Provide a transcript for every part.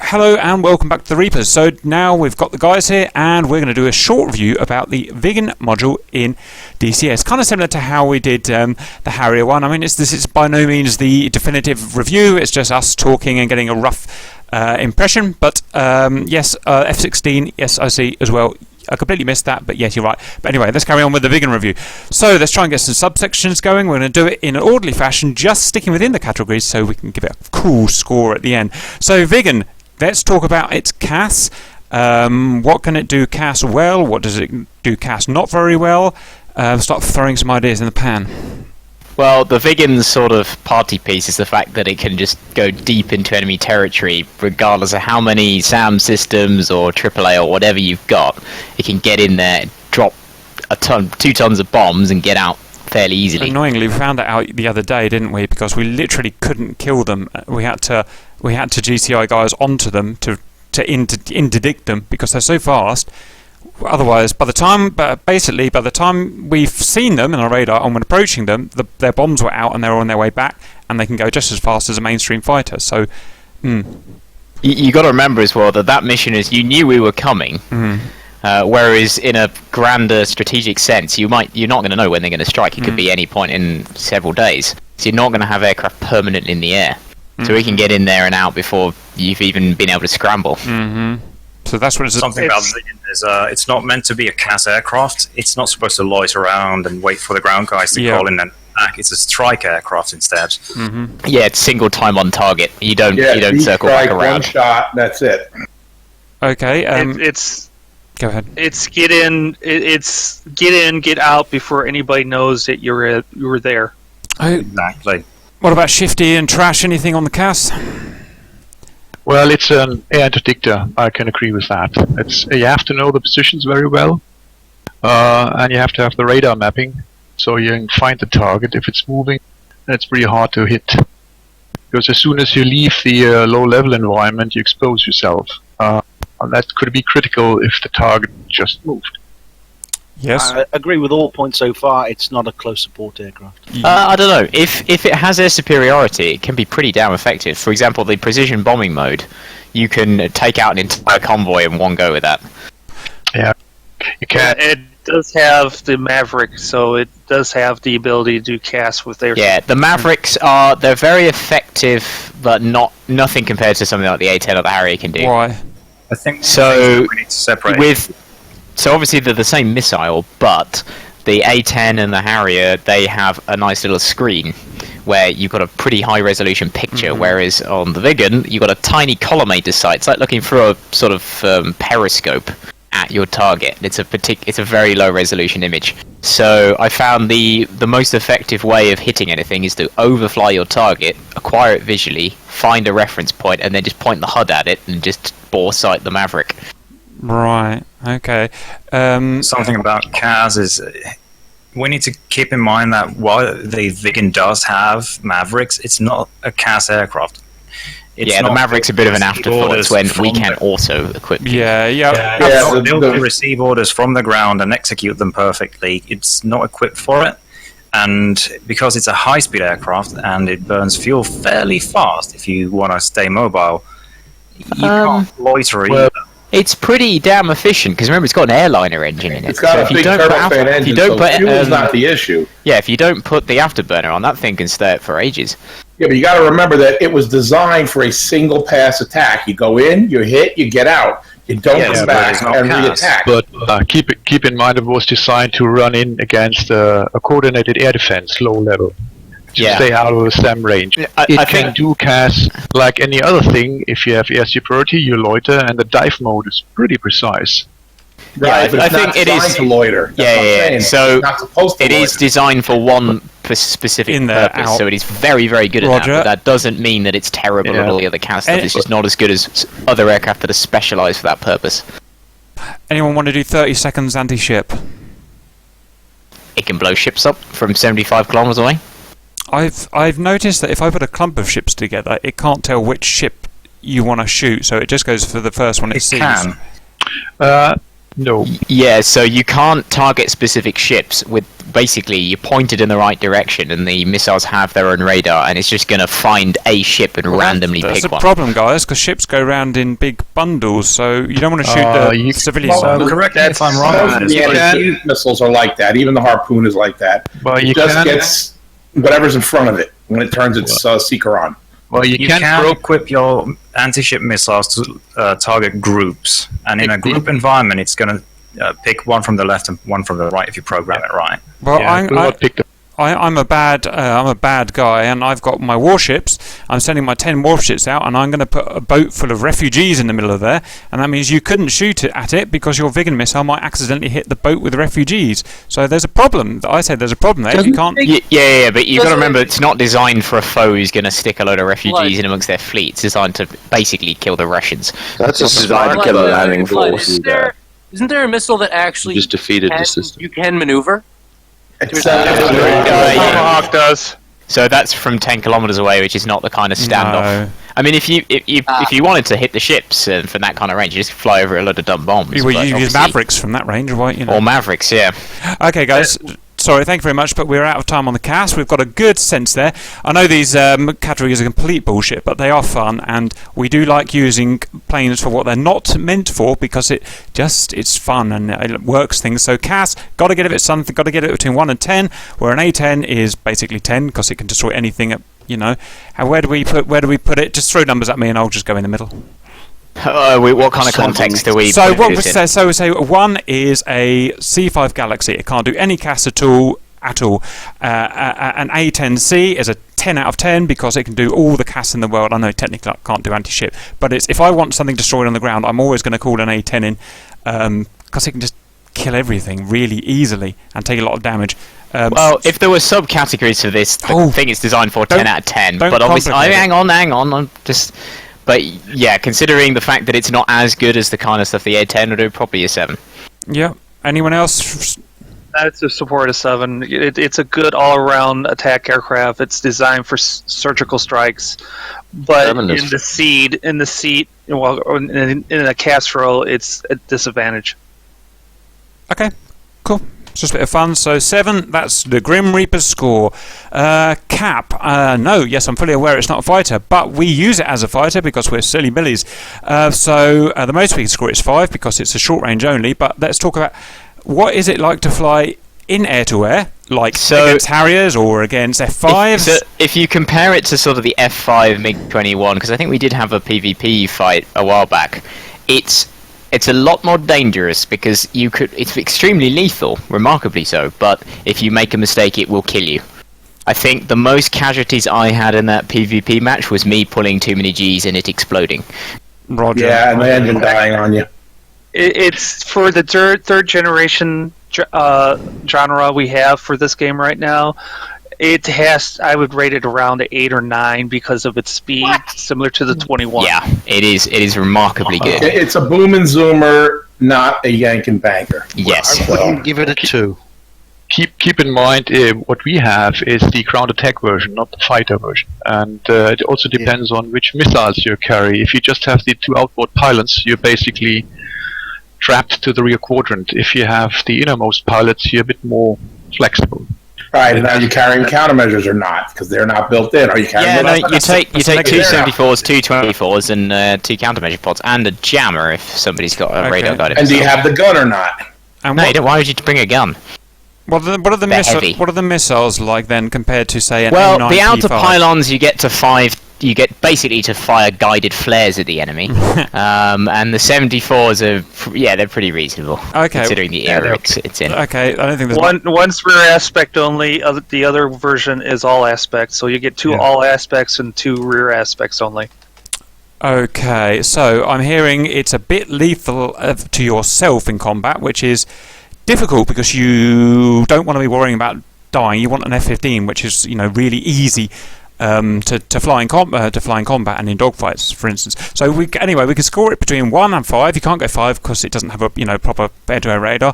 hello and welcome back to the Reapers. So now we've got the guys here and we're going to do a short review about the Viggen module in DCS. Kind of similar to how we did the Harrier one. I mean, this is by no means the definitive review, it's just us talking and getting a rough impression. But yes, F-16, yes, I see as well. I completely missed that, but yes, you're right. But anyway, let's carry on with the Viggen review. So let's try and get some subsections going. We're going to do it in an orderly fashion, just sticking within the categories so we can give it a cool score at the end. So Viggen, let's talk about its CAS. What can it do CAS well? What does it do CAS not very well? Start throwing some ideas in the pan. Well, the Viggen's sort of party piece is the fact that it can just go deep into enemy territory, regardless of how many SAM systems or AAA or whatever you've got. It can get in there, drop 2 tons of bombs, and get out fairly easily. Annoyingly, we found that out the other day, didn't we? Because we literally couldn't kill them. We had to GCI guys onto them to interdict them because they're so fast. Otherwise, by the time we've seen them in our radar and when approaching them, their bombs were out and they're on their way back, and they can go just as fast as a mainstream fighter. So, you got to remember as well that mission is you knew we were coming. Whereas in a grander strategic sense, you're not going to know when they're going to strike. It could be any point in several days. So you're not going to have aircraft permanently in the air. So we can get in there and out before you've even been able to scramble. So that's what it's something about Viggen is it's not meant to be a CAS aircraft. It's not supposed to loiter around and wait for the ground guys to call in and back. It's a strike aircraft instead. Yeah, it's single time on target. You don't circle strike, back around. One shot, that's it. Okay. It's go ahead. It's get in. It's get in, get out before anybody knows that you were there. Exactly. What about Shifty and Trash? Anything on the CAS? Well, it's an air interdictor. I can agree with that. You have to know the positions very well, and you have to have the radar mapping, so you can find the target if it's moving. And it's pretty hard to hit, because as soon as you leave the low-level environment, you expose yourself. And that could be critical if the target just moved. Yes. I agree with all points so far. It's not a close support aircraft. I don't know. If it has air superiority, it can be pretty damn effective. For example, the precision bombing mode, you can take out an entire convoy in one go with that. Yeah, you can. It does have the Maverick, so it does have the ability to do CAS with their. Yeah, the Mavericks they're very effective, but nothing compared to something like the A-10 or the Harrier can do. Why? I think so. We need to separate. So obviously they're the same missile, but the A-10 and the Harrier, they have a nice little screen where you've got a pretty high resolution picture, whereas on the Viggen you've got a tiny collimator sight. It's like looking through a sort of periscope at your target. It's a very low resolution image. So I found the most effective way of hitting anything is to overfly your target, acquire it visually, find a reference point, and then just point the HUD at it and just bore sight the Maverick. Right. Okay. Something about CAS is we need to keep in mind that while the Viggen does have Mavericks, it's not a CAS aircraft. The Maverick's a bit of an afterthought. It's when we can also equip you. They'll receive orders from the ground and execute them perfectly. It's not equipped for it, and because it's a high-speed aircraft and it burns fuel fairly fast, if you want to stay mobile, you can't loiter either. It's pretty damn efficient, because remember, it's got an airliner engine in it. It's got a big turbofan engine, so fuel's not the issue. Yeah, if you don't put the afterburner on, that thing can stay up for ages. Yeah, but you got to remember that it was designed for a single pass attack. You go in, you hit, you get out. You don't come back and re-attack. But keep in mind it was designed to run in against a coordinated air defense, low level. To stay out of the STEM range. It can do CAS like any other thing. If you have air superiority, you loiter, and the dive mode is pretty precise. Right, but I think it is to loiter. So it is designed for one specific purpose. So it is very, very good at that. But that doesn't mean that it's terrible at all the other CAS stuff. It's just not as good as other aircraft that are specialised for that purpose. Anyone want to do 30 seconds anti-ship? It can blow ships up from 75 kilometers away. I've noticed that if I put a clump of ships together, it can't tell which ship you want to shoot, so it just goes for the first one it sees. Can. No. Yeah, so you can't target specific ships with basically you point it in the right direction and the missiles have their own radar and it's just going to find a ship and randomly that's pick a one. problem, guys, because ships go around in big bundles, so you don't want to shoot the civilians. Correct me if I'm wrong. Most of the anti-ship missiles are like that. Even the Harpoon is like that. Well, It just gets whatever's in front of it when it turns its seeker on. Well, You can equip your anti-ship missiles to target groups, and in a group environment, it's going to pick one from the left and one from the right if you program it right. Well, I'm I'm a bad guy, and I've got my warships. I'm sending my 10 warships out, and I'm going to put a boat full of refugees in the middle of there, and that means you couldn't shoot at it because your Viggen missile might accidentally hit the boat with refugees. So there's a problem. I said there's a problem there. You can't. Yeah, but you've got to remember it's not designed for a foe who's going to stick a load of refugees in amongst their fleet. It's designed to basically kill the Russians. That's just designed to kill a landing force. Isn't there a missile that actually Just defeated the system. you can maneuver? Tomahawk does. So that's from 10 kilometers away, which is not the kind of standoff. No. I mean, if you wanted to hit the ships from that kind of range, you just fly over a load of dumb bombs. You use Mavericks from that range, right? You know. Or Mavericks, yeah. Okay, guys. Sorry, thank you very much, but we're out of time on the cast. We've got a good sense there. I know these categories are complete bullshit, but they are fun, and we do like using planes for what they're not meant for because it's fun and it works things. So cast, got to get it something, got to get it between 1 and 10, where an A10 is basically 10 because it can destroy anything. Where do we put it? Just throw numbers at me, and I'll just go in the middle. What kind of context do we? So what we say? So we say 1 is a C5 Galaxy. It can't do any cast at all. An A10C is a 10 out of 10 because it can do all the casts in the world. I know technically it can't do anti-ship, but if I want something destroyed on the ground, I'm always going to call an A10 in because it can just kill everything really easily and take a lot of damage. Well, if there were subcategories for this, the thing it's designed for 10 out of 10. But obviously, hang on. I'm just. But yeah, considering the fact that it's not as good as the kind of stuff the A10 would do, probably a 7. Yeah. Anyone else? That's a support of 7. It's a good all-around attack aircraft. It's designed for surgical strikes, but in the seat, well, in a cast roll, it's a disadvantage. Okay, cool. It's just a bit of fun. So 7, that's the Grim Reaper's score. Cap, no, yes, I'm fully aware it's not a fighter, but we use it as a fighter because we're silly billies. So the most we can score is 5 because it's a short range only. But let's talk about what is it like to fly in air-to-air, like against Harriers or against F5s? If you compare it to sort of the F5 MiG-21, because I think we did have a PvP fight a while back, it's a lot more dangerous because it's extremely lethal, remarkably so, but if you make a mistake it will kill you. I think the most casualties I had in that PvP match was me pulling too many Gs and it exploding. Roger. Yeah, and the engine dying on you. It's for the third generation genre we have for this game right now. I would rate it around 8 or 9 because of its speed, similar to the 21. Yeah, it is remarkably good. It's a boom and zoomer, not a yank and banker. Yes. I wouldn't give it a 2. Keep in mind what we have is the ground attack version, not the fighter version, and it also depends on which missiles you carry. If you just have the 2 outboard pilots, you're basically trapped to the rear quadrant. If you have the innermost pilots, you're a bit more flexible. Right, and are you carrying countermeasures or not? Because they're not built in. Are you carrying? Yeah, no, you take 2 74s, 2 24s, and 2 countermeasure pods, and a jammer if somebody's got a radar guided. And do you have the gun or not? And no, you don't. Why would you bring a gun? What are the missiles like then compared to say an M9 P5? The outer pylons you get to 5. You get basically to fire guided flares at the enemy, and the 74s are they're pretty reasonable. Okay, considering the era it's in. Okay, I don't think there's one's rear aspect only. The other version is all aspects, so you get 2 all aspects and 2 rear aspects only. Okay, so I'm hearing it's a bit lethal to yourself in combat, which is difficult because you don't want to be worrying about dying. You want an F-15, which is really easy. To fly in combat and in dogfights, for instance. So we can score it between 1 and 5. You can't go 5 because it doesn't have a proper air-to-air radar.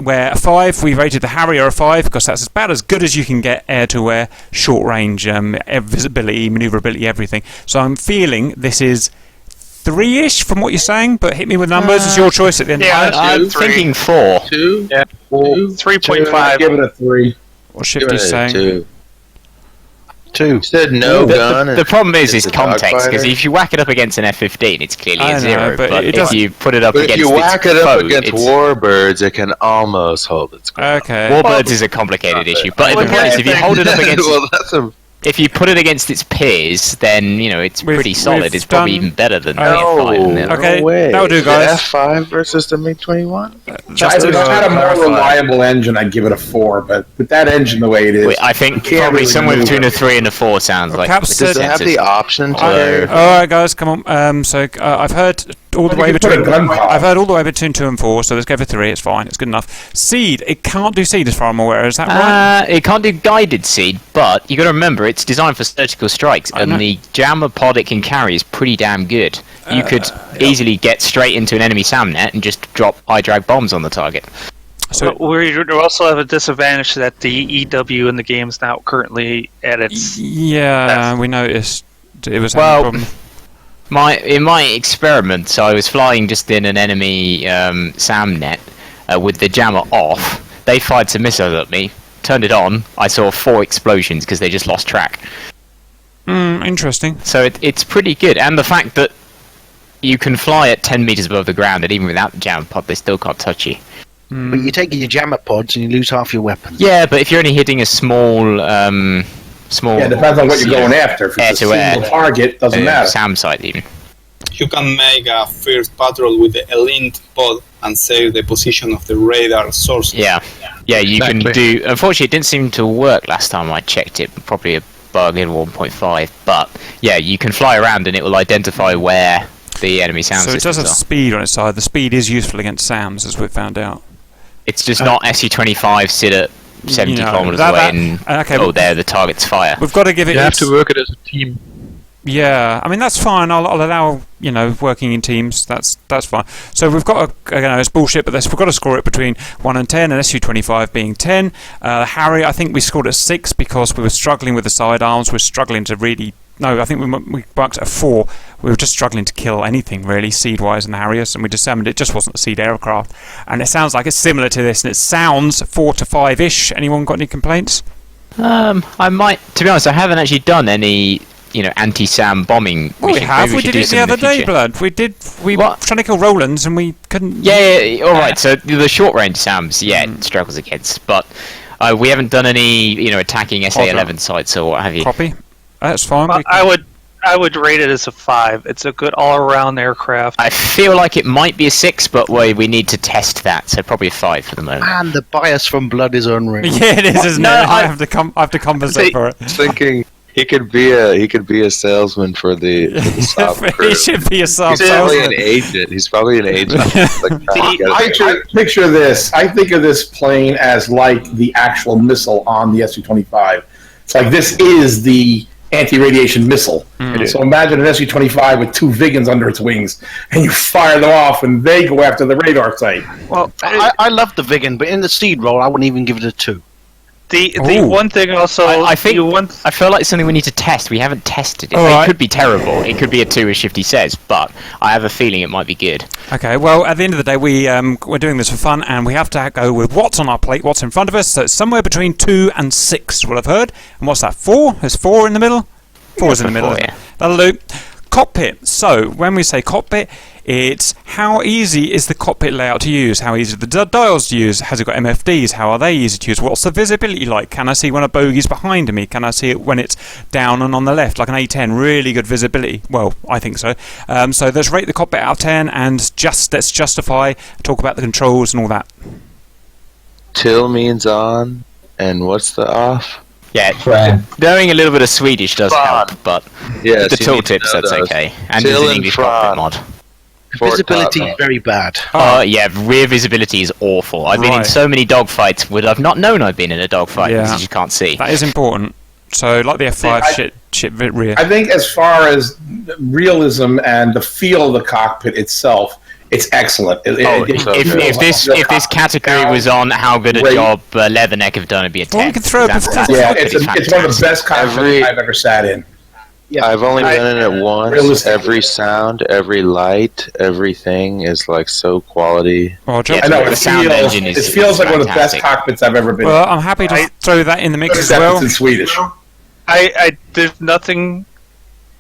Where a 5, we rated the Harrier a 5 because that's about as good as you can get air-to-air, short range, visibility, manoeuvrability, everything. So I'm feeling this is 3-ish from what you're saying, but hit me with numbers. It's your choice at the end of the night. I'm thinking 4. 2? Yeah. 3.5. Give it a 3. What Shifty's saying. 2. Said no gun. The problem is it's a context, because dogfighter. if you whack it up against an F-15, it's clearly I a know, 0. but But it if doesn't- you put it up But if against you whack it its up foe, against it's- warbirds, it can almost hold its ground. Okay. Warbirds is a complicated issue, but Well, the point is, if you hold it up against, well, that's a if you put it against its peers, then it's pretty solid. we've It's probably done- even better than the no, F5. isn't it? Okay, no way. that'll do, guys. The F5 versus the MiG-21. Just If it had a more clarify. reliable engine, I'd give it a 4. But with that engine the way it is, I think can't probably really somewhere move between it. a 3 and a 4 sounds like. Caps the Does it have consensus. the option to? All right, guys, come on. So I've heard all the Well, way you could put a between. gun pile. I've heard all the way between 2 and 4. So let's go for 3. It's fine. It's good enough. Seed. It can't do seed as far as I'm aware. Is that right? It can't do guided seed, but you got to remember it's designed for surgical strikes, I know. and the jammer pod it can carry is pretty damn good. You could easily get straight into an enemy SAMnet and just drop high drag bombs on the target. So But we also have a disadvantage that the EW in the game is now currently at its. yeah, we noticed it was Well, having a problem. In my experiments, I was flying just in an enemy SAMnet with the jammer off. They fired some missiles at me. Turned it on. I saw 4 explosions because they just lost track. Interesting. So it's pretty good, and the fact that you can fly at 10 meters above the ground, and even without the jammer pod, they still can't touch you. But you take your jammer pods and you lose half your weapons. Yeah, but if you're only hitting a small, Yeah, it depends on what you're going after. If it's a air-to-air, single target, doesn't matter. SAM site even. You can make a first patrol with the Elint pod and save the position of the radar source. Yeah, you can do. Unfortunately, it didn't seem to work last time I checked it. Probably a bug in 1.5. But yeah, you can fly around and it will identify where the enemy SAM So it systems does have are. speed on its side. The speed is useful against SAMs, as we've found out. It's just not SU-25 sit at 70 kilometers away and there the target's fire. We've got to give it. You have to work it as a team. Yeah, I mean that's fine. I'll allow working in teams. That's fine. So we've got it's bullshit, but we've got to score it between 1 and 10, and SU-25 being 10. Harry, I think we scored at 6 because we were struggling with the sidearms. We're struggling to really. No, I think we bucked at 4. We were just struggling to kill anything really seed-wise in the Harriers, and we determined it just wasn't a seed aircraft. And it sounds like it's similar to this, and it sounds 4 to 5-ish. Anyone got any complaints? I might. To be honest, I haven't actually done any. Anti-SAM bombing. Well, we have. We did it the other day, Blood. We were trying to kill Rolands and we couldn't. Yeah, alright, so the short-range SAMs, it struggles against, but we haven't done any, attacking SA-11 sites or what have you. Copy. That's fine. I would rate it as a 5. It's a good all-around aircraft. I feel like it might be a 6, but we need to test that, so probably a 5 for the moment. And the bias from Blood is unreal. Yeah, it is, isn't it? I have to compensate for it. Thinking he could be a salesman for the South crew. He should be a He's probably an agent. He's probably an agent. Picture this. I think of this plane as like the actual missile on the Su-25. It's like this is the anti-radiation missile. So imagine an Su-25 with 2 Viggens under its wings, and you fire them off, and they go after the radar site. Well, I love the Viggen, but in the seed roll, I wouldn't even give it a 2. The one thing also, I feel like it's something we need to test. We haven't tested it. All It could be terrible. It could be a 2, as Shifty says, but I have a feeling it might be good. Okay, well, at the end of the day, we're doing this for fun, and we have to go with what's on our plate, what's in front of us. So it's somewhere between 2 and 6, what I've heard. And what's that, 4? There's 4 in the middle? 4 is in the middle. 4, yeah. That'll do. Cockpit. So, when we say cockpit, it's how easy is the cockpit layout to use? How easy are the dials to use? Has it got MFDs? How are they easy to use? What's the visibility like? Can I see when a bogey's behind me? Can I see it when it's down and on the left? Like an A10, really good visibility. Well, I think so. So let's rate the cockpit out of 10 and let's justify, talk about the controls and all that. Till means on, and what's the off? Yeah, knowing a little bit of Swedish does help, but Yes, the tooltips, that's okay. And there's Till an and English from. cockpit mod. Visibility is very bad. Yeah, rear visibility is awful. I've been in so many dogfights where I've not known I've been in a dogfight because you just can't see. That is important. So, like the F5 shit rear. I think as far as realism and the feel of the cockpit itself, it's excellent. If this category was on how good a job Leatherneck have done, it'd be a 10. Well, we can throw it's one of the best cockpits I've ever sat in. I've only been in it once. Realistically. Every sound, every light, everything is like so quality. Well, I know, the it sound feels, engine it is feels like one of the best fantastic. cockpits I've ever been well, in. I'm happy to throw that in the mix as Except well. it's in Swedish. There's nothing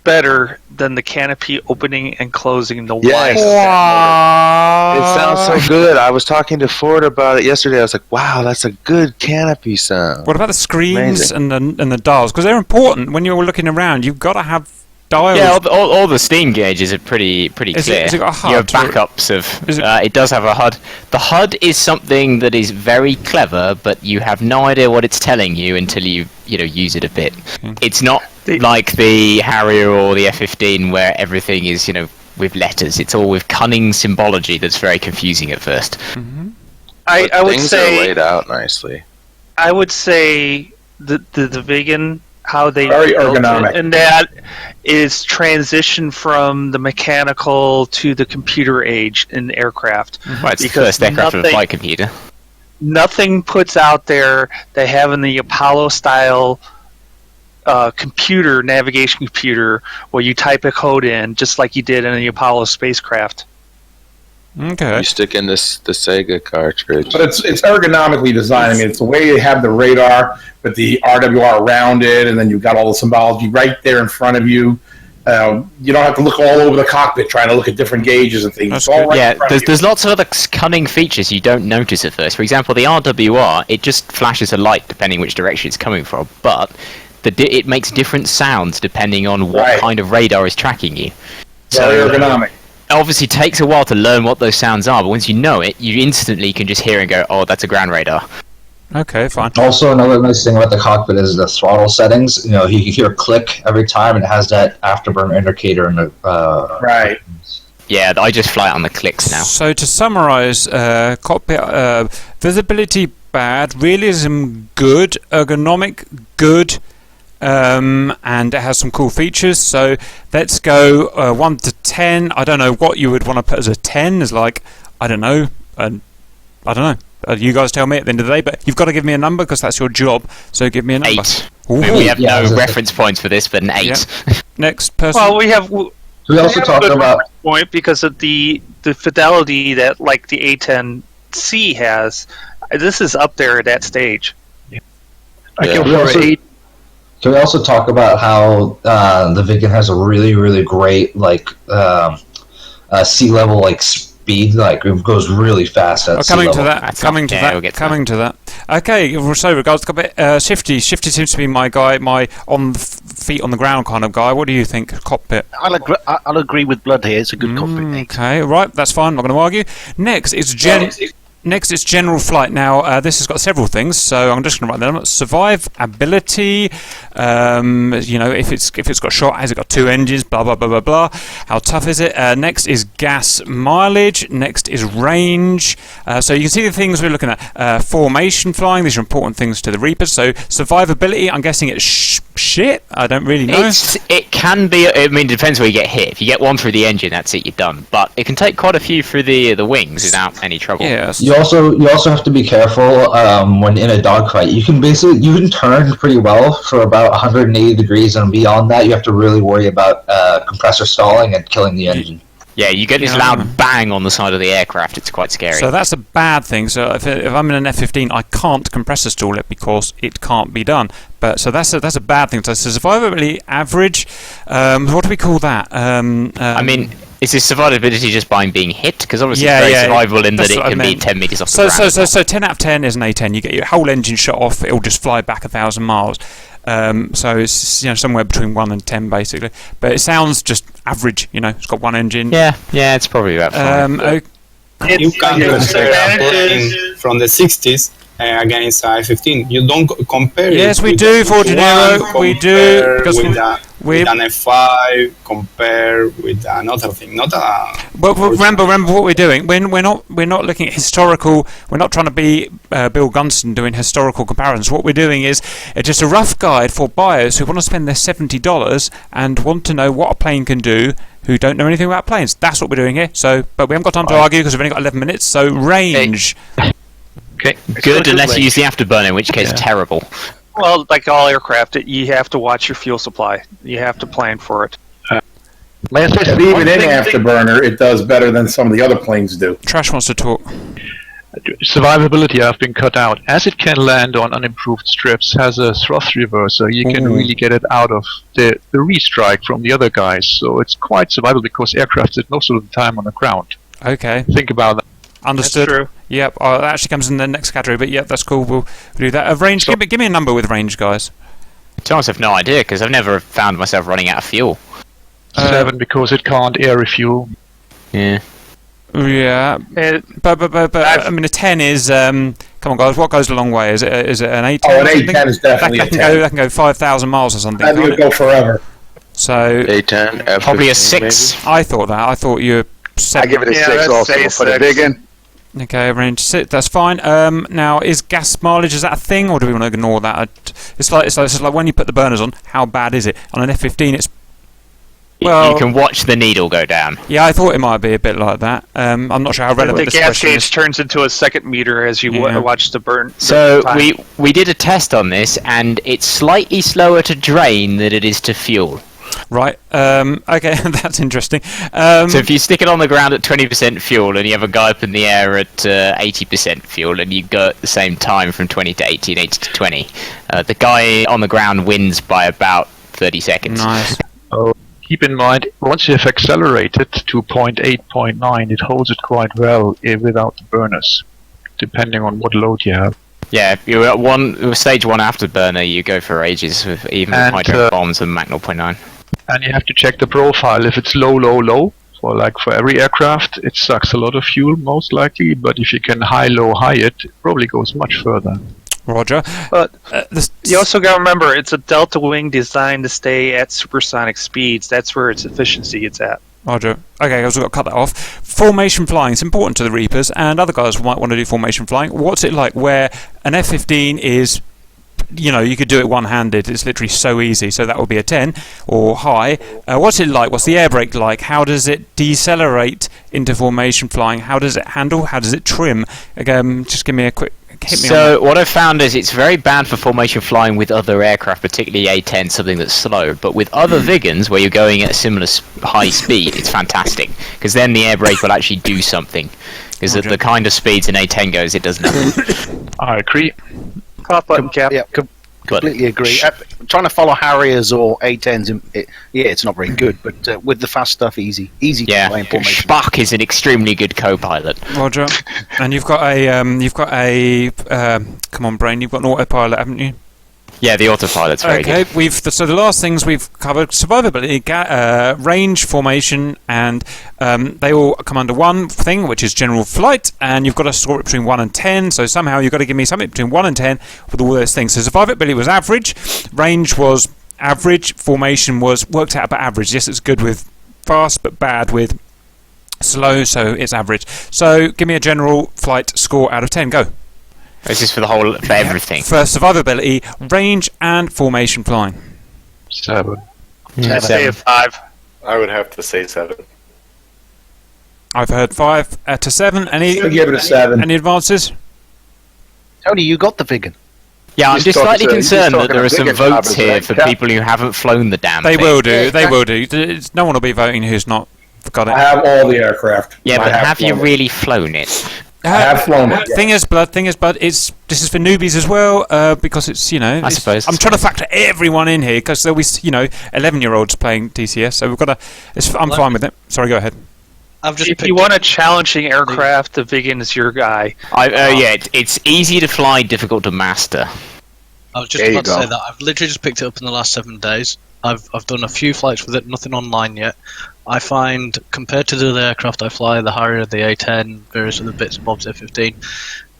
better than the canopy opening and closing the Yes. wide. It sounds so good. I was talking to Ford about it yesterday. I was like, wow, that's a good canopy sound. What about the screens and the dials? Because they're important when you're looking around. You've got to have dials. Yeah, all the steam gauges are pretty clear. Has it got a HUD? You have backups of. Is it- It does have a HUD. The HUD is something that is very clever, but you have no idea what it's telling you until you use it a bit. It's not like the Harrier or the F-15 where everything is with letters. It's all with cunning symbology that's very confusing at first. I would Things say are laid out nicely. I would say the Viggen, how they Very built ergonomic. it, and that is transition from the mechanical to the computer age in aircraft. Well, it's the Because first aircraft with a nothing- flight computer. Nothing puts out there they have in the Apollo style computer, navigation computer, where you type a code in just like you did in the Apollo spacecraft. Okay. You stick in the Sega cartridge. But it's ergonomically designed. I mean, it's the way you have the radar, but the RWR around it, and then you've got all the symbology right there in front of you. You don't have to look all over the cockpit trying to look at different gauges and things. That's It's all good. right Yeah, in front of you. there's lots of other cunning features you don't notice at first. For example, the RWR, it just flashes a light depending which direction it's coming from, but it makes different sounds depending on what Right. kind of radar is tracking you. Very ergonomic. It obviously takes a while to learn what those sounds are, but once you know it, you instantly can just hear and go, oh, that's a ground radar. Okay, fine. Also, another nice thing about the cockpit is the throttle settings. You can hear a click every time, and it has that afterburner indicator in the Right. Yeah, I just fly it on the clicks now. So to summarise, cockpit visibility bad, realism good, ergonomic good, and it has some cool features. So let's go 1 to 10. I don't know what you would want to put as a 10. Is like I don't know. You guys tell me at the end of the day, but you've got to give me a number because that's your job. So give me a number. 8. Ooh. We have Yeah, no that's- reference points for this, but an 8. Yeah. Next person. Well, we have. We also have a talked good about reference point because of the fidelity that like the A10C has. This is up there at that stage. I Yeah. go We for also- 8. Can we also talk about how the Viggen has a really, really great sea level speed? Like it goes really fast at sea coming level. to that. That's Coming not- to yeah, that. we'll get to Coming to that. Okay. So regards to cockpit, Shifty. Shifty seems to be my guy, my on the feet on the ground kind of guy. What do you think, cockpit? I'll agree with Blood here. It's a good cockpit. Okay, right, that's fine. I'm not going to argue. Next is general flight. Now, this has got several things, so I'm just going to write them down. Survivability. If it's got shot, has it got 2 engines? Blah blah blah blah blah. How tough is it? Next is gas mileage. Next is range. So you can see the things we're looking at. Formation flying. These are important things to the Reapers. So survivability. I'm guessing it's shit. I don't really know. It can be. I mean, it depends where you get hit. If you get one through the engine, that's it. You're done. But it can take quite a few through the wings without any trouble. Yes. You also have to be careful when in a dogfight. You can turn pretty well for about 180 degrees, and beyond that, you have to really worry about compressor stalling and killing the engine. Yeah, you get this Yeah. loud bang on the side of the aircraft. It's quite scary. So that's a bad thing. So if I'm in an F-15, I can't compressor stall it because it can't be done. But so that's a bad thing. So survivability average. What do we call that? I mean, is this survivability just by being hit? Because obviously Yeah, it's very yeah, survivable in that that's it what I can be meant. 10 meters off the So ground. 10 out of 10 is an A10. You get your whole engine shot off. It'll just fly back 1,000 miles. So it's somewhere between 1 and 10 basically. But it sounds just average. It's got 1 engine. Yeah, it's probably about fine. You can It's compare a advantages. plane from the 60s against a F-15. You don't compare it. Yes, we with do, a Fortunero, F1, we do, compare because with an F5, compare with another thing. Not a. But remember what we're doing. We're not looking at historical. We're not trying to be Bill Gunston doing historical comparisons. What we're doing is just a rough guide for buyers who want to spend their $70 and want to know what a plane can do, who don't know anything about planes. That's what we're doing here. So, but we haven't got time to argue because we've only got 11 minutes. So range. Okay, good unless you use the afterburner, in which case terrible. Well, like all aircraft, you have to watch your fuel supply. You have to plan for it. May I say And even in Afterburner, it does better than some of the other planes do. Trash wants to talk. survivability have been cut out. As it can land on unimproved strips, has a thrust reverser, you can really get it out of the restrike from the other guys. So it's quite survivable because aircraft is most of the time on the ground. Okay. Think about that. Understood. That's true. Yep. That actually comes in the next category, but yep, that's cool. We'll do that. Range. Give me a number with range, guys. To be honest, I've no idea because I've never found myself running out of fuel. 7 because it can't air refuel. Yeah. Yeah. But I mean, a 10 is. Come on, guys. What goes a long way? Is it an 8? Oh, an 810 is definitely that a 10. That can go 5,000 miles or something. That would go forever. So 810. Probably a 6. I thought that. I thought you were 7. I give it a 6 also for the Viggen. Okay, range 6. That's fine. Now, is gas mileage, is that a thing, or do we want to ignore that? It's like when you put the burners on. How bad is it on an F-15? It's you can watch the needle go down. Yeah, I thought it might be a bit like that. I'm not sure how relevant the gas gauge turns into a second meter as you watch the burn. So we did a test on this, and it's slightly slower to drain than it is to fuel. Right. Okay, that's interesting. So if you stick it on the ground at 20% fuel, and you have a guy up in the air at 80% fuel, and you go at the same time from 20 to 80 and 80 to 20, the guy on the ground wins by about 30 seconds. Nice. Keep in mind, once you have accelerated to 0.8, 0.9, it holds it quite well without the burners, depending on what load you have. Yeah, you're at stage 1 afterburner, you go for ages with even hydro bombs and Mach 0.9. And you have to check the profile. If it's low, low, low, for every aircraft, it sucks a lot of fuel, most likely, but if you can high, low, high it probably goes much further. Roger. But you also got to remember, it's a delta wing designed to stay at supersonic speeds. That's where its efficiency is at. Roger. Okay, guys, we've got to cut that off. Formation flying. It's important to the Reapers, and other guys might want to do formation flying. What's it like where an F-15 is, you could do it one-handed. It's literally so easy. So that would be a 10 or high. What's it like? What's the air brake like? How does it decelerate into formation flying? How does it handle? How does it trim? Again, just give me a quick... So what I've found is it's very bad for formation flying with other aircraft, particularly A-10, something that's slow. But with other Viggens, where you're going at a similar high speed, it's fantastic. Because then the air brake will actually do something. Because at the kind of speeds an A-10 goes, it does nothing. I agree. Hot button cap. Yeah, completely agree. Trying to follow Harriers or A-10s, it's not very good. But with the fast stuff, easy to play in formation. Spock is an extremely good co-pilot. Roger. And you've got a come on, brain. You've got an autopilot, haven't you? Yeah, the autopilot's very good. Okay, so the last things we've covered: survivability, range, formation, and they all come under one thing, which is general flight. And you've got to score it between 1 and 10. So somehow you've got to give me something between 1 and 10 with all those things. So survivability was average, range was average, formation was worked out about average. Yes, it's good with fast, but bad with slow. So it's average. So give me a general flight score out of 10. Go. This is for everything. For survivability, range, and formation flying. 7. I'd say a 5. I would have to say 7. I've heard 5 to 7. I'll give it a 7. Any advances? Tony, you got the Viggen. Yeah, I'm just slightly concerned that there are some votes here for people who haven't flown the damn thing. They will do. They will do. No one will be voting who's not got it. I have all the aircraft. Yeah, but have you really flown it? I have flown it. Thing is, blood. This is for newbies as well, because it's I suppose I'm trying to factor everyone in here because there'll be 11-year-olds playing DCS, so we've got to. I'm fine with it. Sorry, go ahead. If you want a challenging aircraft, the Viggen is your guy. It's easy to fly, difficult to master. I was just about to say that. I've literally just picked it up in the last 7 days. I've done a few flights with it, nothing online yet. I find, compared to the other aircraft I fly, the Harrier, the A-10, various other bits and bobs, F-15,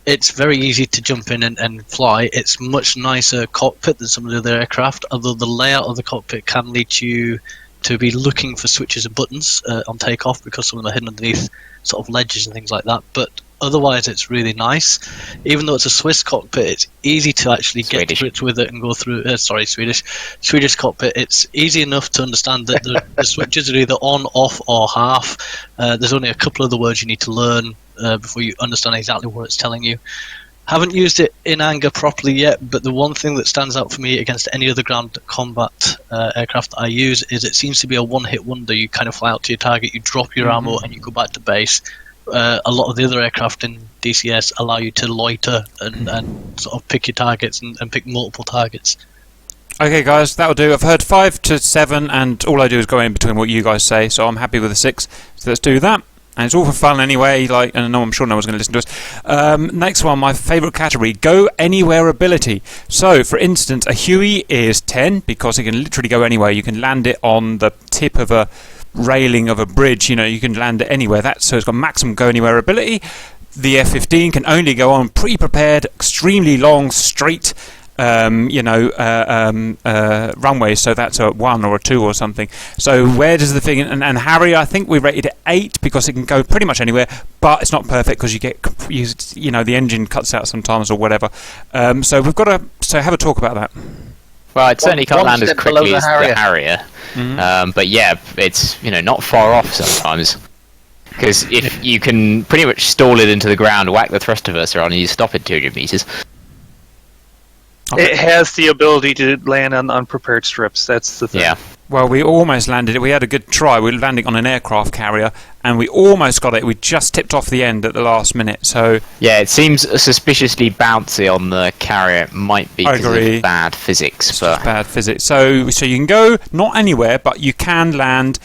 it's very easy to jump in and fly. It's much nicer cockpit than some of the other aircraft, although the layout of the cockpit can lead you to be looking for switches and buttons on takeoff because some of them are hidden underneath sort of ledges and things like that. But otherwise, it's really nice. Even though it's a Swiss cockpit, it's easy to actually get to grips with it and go through. Swedish cockpit. It's easy enough to understand that the switches are either on, off, or half. There's only a couple of the words you need to learn before you understand exactly what it's telling you. Haven't used it in anger properly yet, but the one thing that stands out for me against any other ground combat aircraft that I use is it seems to be a one-hit wonder. You kind of fly out to your target, you drop your ammo, and you go back to base. A lot of the other aircraft in DCS allow you to loiter and sort of pick your targets and pick multiple targets. Okay, guys, that'll do. I've heard 5 to 7, and all I do is go in between what you guys say, so I'm happy with the 6. So let's do that. And it's all for fun anyway, and I'm sure no one's going to listen to us. Next one, my favourite category, go anywhere ability. So, for instance, a Huey is 10 because it can literally go anywhere. You can land it on the tip of a railing of a bridge, you can land it anywhere. So it's got maximum go anywhere ability. The F-15 can only go on pre-prepared, extremely long, straight runways, so that's a 1 or a 2 or something. So where does the thing, and Harry, I think we rated it 8 because it can go pretty much anywhere, but it's not perfect because the engine cuts out sometimes or whatever. So we've got to have a talk about that. Well, it certainly can't land as quickly as the Harrier, but yeah, it's not far off sometimes. Because if you can pretty much stall it into the ground, whack the thrust reverser on, and you stop at 200 meters. Okay. It has the ability to land on unprepared strips. That's the thing. Yeah. Well, we almost landed it. We had a good try. We were landing on an aircraft carrier, and we almost got it. We just tipped off the end at the last minute. So yeah, it seems suspiciously bouncy on the carrier. It might be because of bad physics. Bad physics. So you can go not anywhere, but you can land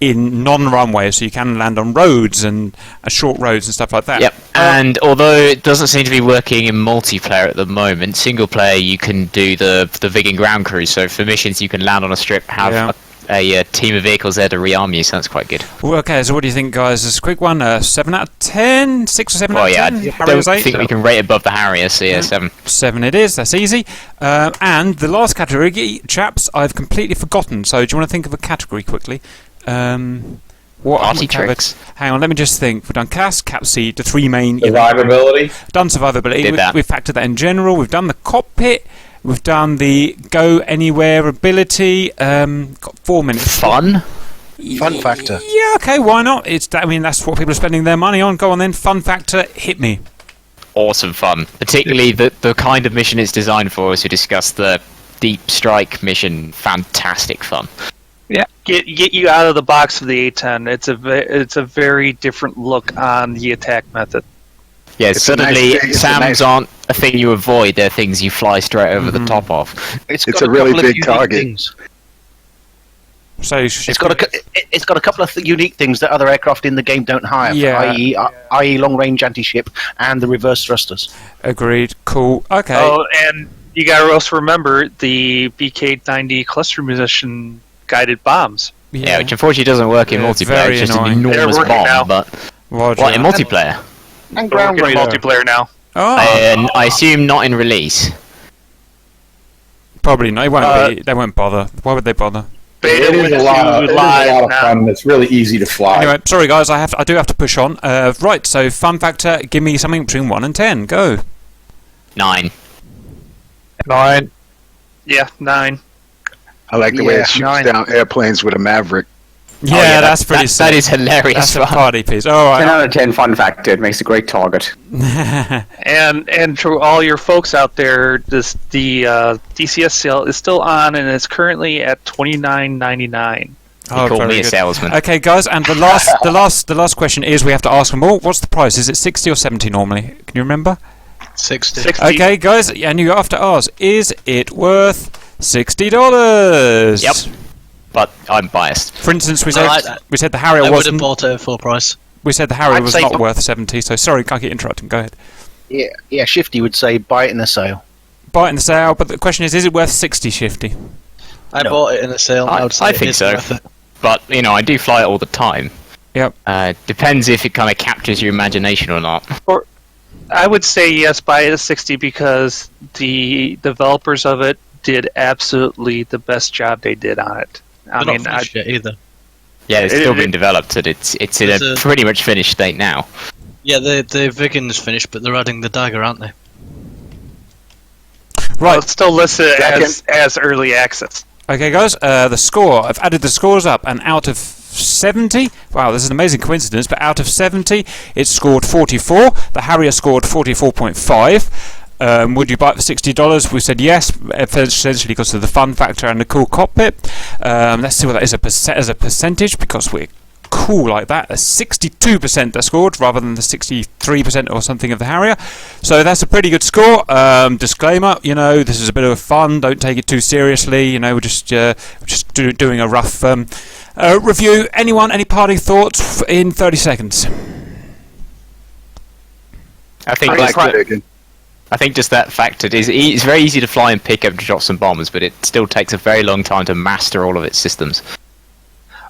in non-runways, so you can land on roads and short roads and stuff like that. Yep. And although it doesn't seem to be working in multiplayer at the moment, single player you can do the Viggen ground cruise. So for missions you can land on a strip, have a team of vehicles there to rearm you. So that's quite good. Well, okay, so what do you think, guys? This is a quick one. 7 out of 10, 6 or 7 out of 10. I don't think we can rate above the Harrier. So yeah, 7. 7 it is. That's easy. And the last category, chaps, I've completely forgotten. So do you want to think of a category quickly? What party tricks? Hang on, let me just think. We've done CAS, CAPC, the 3 main. Survivability. Done survivability. We've factored that in general. We've done the cockpit. We've done the go anywhere ability. Got 4 minutes. Fun factor. Yeah, okay, why not? That's what people are spending their money on. Go on then. Fun factor, hit me. Awesome fun. Particularly the kind of mission it's designed for, as we discussed, the deep strike mission. Fantastic fun. Yeah, get you out of the box of the A10. It's a very different look on the attack method. Yeah, suddenly SAMs aren't a thing you avoid; they're things you fly straight over the top of. It's a really big target. So it's got a couple of unique things that other aircraft in the game don't have, i.e. long-range anti-ship and the reverse thrusters. Agreed. Cool. Okay. Oh, and you got to also remember the BK-90 cluster munition guided bombs. Yeah, which unfortunately doesn't work in multiplayer. It's just an enormous bomb. Now. But what in multiplayer? And ground radar. Multiplayer now. Oh. And I assume not in release. Probably not. It won't be. They won't bother. Why would they bother? It is a lot of fun. It's really easy to fly. Anyway, sorry guys, I do have to push on. Right, so fun factor. Give me something between 1 and 10. Go. 9. 9. Yeah, 9. I like the way it shoots down airplanes with a Maverick. Yeah, that's pretty sick. That is hilarious. That's a party piece. All right. 10 out of 10 fun factor. It makes a great target. and to all your folks out there, the DCS sale is still on, and it's currently at $29.99. Oh, call me a salesman. Okay, guys, and the last question is we have to ask them all. What's the price? Is it 60 or 70 normally? Can you remember? 60. Okay, guys, and you have to ask: is it worth $60? Yep. But I'm biased. For instance, we said the Harrier wasn't. I would have bought it at full price. We said the Harrier was not worth 70. So sorry, I keep interrupting. Go ahead. Yeah. Shifty would say buy it in a sale. Buy it in the sale, but the question is it worth 60, Shifty? I bought it in a sale. I think so. But I do fly it all the time. Yep. Depends if it kind of captures your imagination or not. Or I would say yes, buy it at 60 because the developers of it did absolutely the best job they did on it. I mean, not finished yet either. Yeah, it's still being developed, and it's in a pretty much finished state now. Yeah, the Viggen is finished, but they're adding the dagger, aren't they? Right. Well, it's still listed as early access. Okay, guys, the score. I've added the scores up, and out of 70, wow, this is an amazing coincidence, but out of 70, it scored 44. The Harrier scored 44.5. Would you buy it for $60? We said yes, essentially because of the fun factor and the cool cockpit. Let's see what that is as a percentage, because we're cool like that. A 62% that scored rather than the 63% or something of the Harrier. So that's a pretty good score. Disclaimer, this is a bit of fun. Don't take it too seriously. We're just doing a rough review. Anyone, any parting thoughts in 30 seconds? I think just that fact it's very easy to fly and pick up, drop some bombs, but it still takes a very long time to master all of its systems.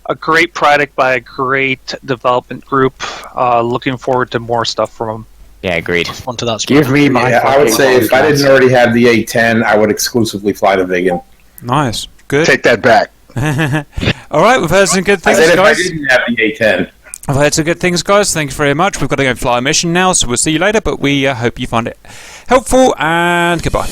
A great product by a great development group. Looking forward to more stuff from them. Yeah, agreed. Onto that. Give me my. Yeah, I would say if I didn't already have the A10, I would exclusively fly the Viggen. Nice, good. Take that back. All right, we've heard some good things, guys. If I didn't have the A10. I've heard some good things, guys. Thanks very much. We've got to go fly a mission now, so we'll see you later, but we hope you find it helpful, and goodbye.